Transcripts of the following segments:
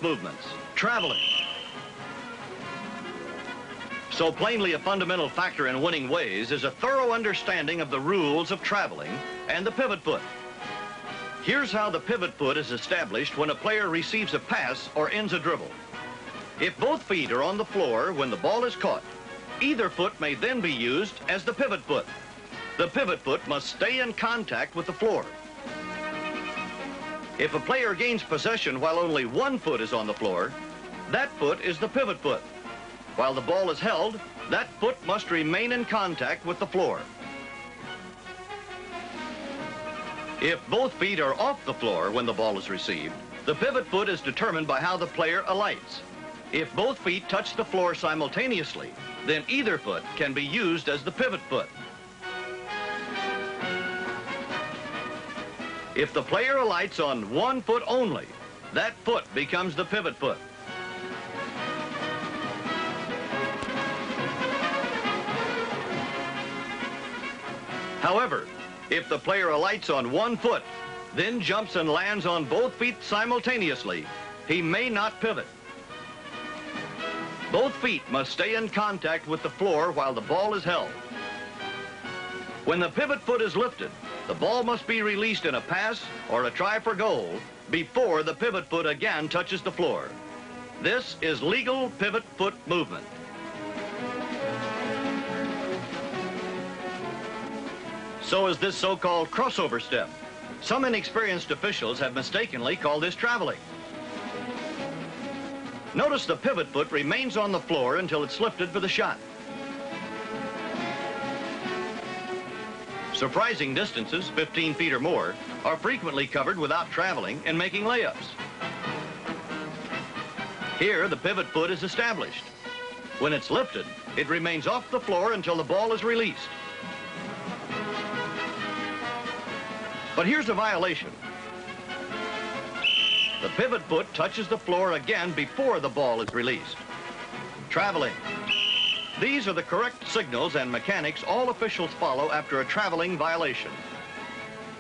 movements, traveling. So plainly a fundamental factor in winning ways is a thorough understanding of the rules of traveling and the pivot foot. Here's how the pivot foot is established when a player receives a pass or ends a dribble. If both feet are on the floor when the ball is caught, either foot may then be used as the pivot foot. The pivot foot must stay in contact with the floor. If a player gains possession while only one foot is on the floor, that foot is the pivot foot. While the ball is held, that foot must remain in contact with the floor. If both feet are off the floor when the ball is received, the pivot foot is determined by how the player alights. If both feet touch the floor simultaneously, then either foot can be used as the pivot foot. If the player alights on one foot only, that foot becomes the pivot foot. However, if the player alights on one foot, then jumps and lands on both feet simultaneously, he may not pivot. Both feet must stay in contact with the floor while the ball is held. When the pivot foot is lifted, the ball must be released in a pass or a try for goal before the pivot foot again touches the floor. This is legal pivot foot movement. So is this so-called crossover step. Some inexperienced officials have mistakenly called this traveling. Notice the pivot foot remains on the floor until it's lifted for the shot. Surprising distances, 15 feet or more, are frequently covered without traveling and making layups. Here, the pivot foot is established. When it's lifted, it remains off the floor until the ball is released. But here's a violation. The pivot foot touches the floor again before the ball is released. Traveling. These are the correct signals and mechanics all officials follow after a traveling violation.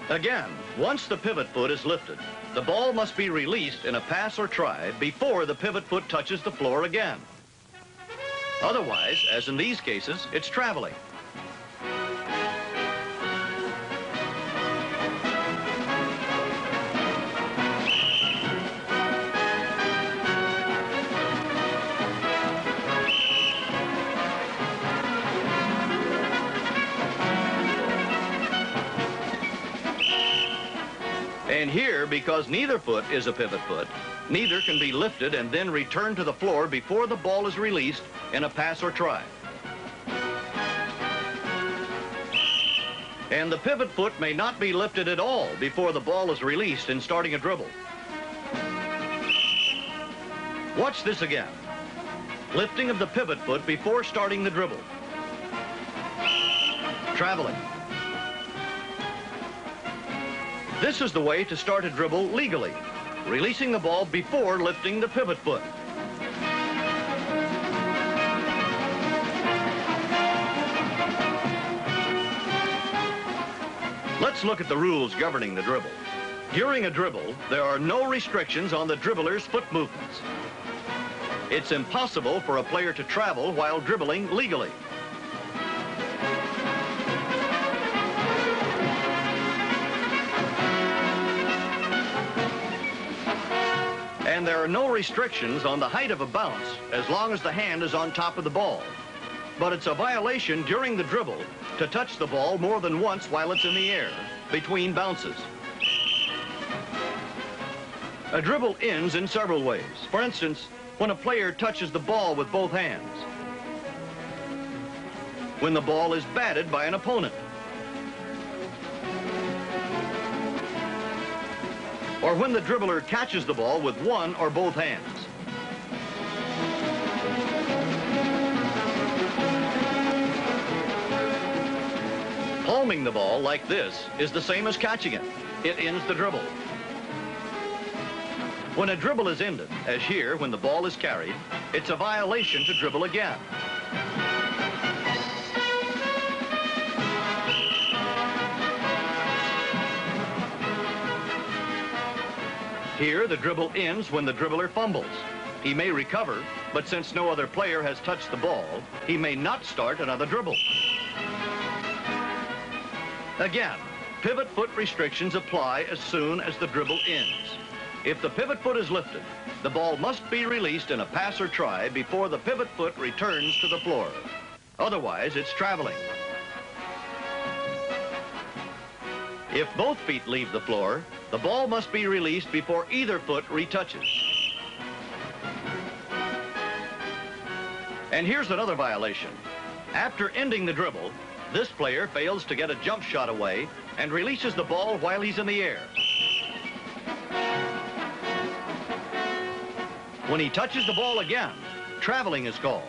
Again, once the pivot foot is lifted, the ball must be released in a pass or try before the pivot foot touches the floor again. Otherwise, as in these cases, it's traveling. And here, because neither foot is a pivot foot, neither can be lifted and then returned to the floor before the ball is released in a pass or try. And the pivot foot may not be lifted at all before the ball is released in starting a dribble. Watch this again. Lifting of the pivot foot before starting the dribble. Traveling. This is the way to start a dribble legally, releasing the ball before lifting the pivot foot. Let's look at the rules governing the dribble. During a dribble, there are no restrictions on the dribbler's foot movements. It's impossible for a player to travel while dribbling legally. And there are no restrictions on the height of a bounce as long as the hand is on top of the ball. But it's a violation during the dribble to touch the ball more than once while it's in the air, between bounces. A dribble ends in several ways. For instance, when a player touches the ball with both hands. When the ball is batted by an opponent. Or when the dribbler catches the ball with one or both hands. Palming the ball like this is the same as catching it. It ends the dribble. When a dribble is ended, as here when the ball is carried, it's a violation to dribble again. Here, the dribble ends when the dribbler fumbles. He may recover, but since no other player has touched the ball, he may not start another dribble. Again, pivot foot restrictions apply as soon as the dribble ends. If the pivot foot is lifted, the ball must be released in a pass or try before the pivot foot returns to the floor. Otherwise, it's traveling. If both feet leave the floor, the ball must be released before either foot retouches. And here's another violation. After ending the dribble, this player fails to get a jump shot away and releases the ball while he's in the air. When he touches the ball again, traveling is called.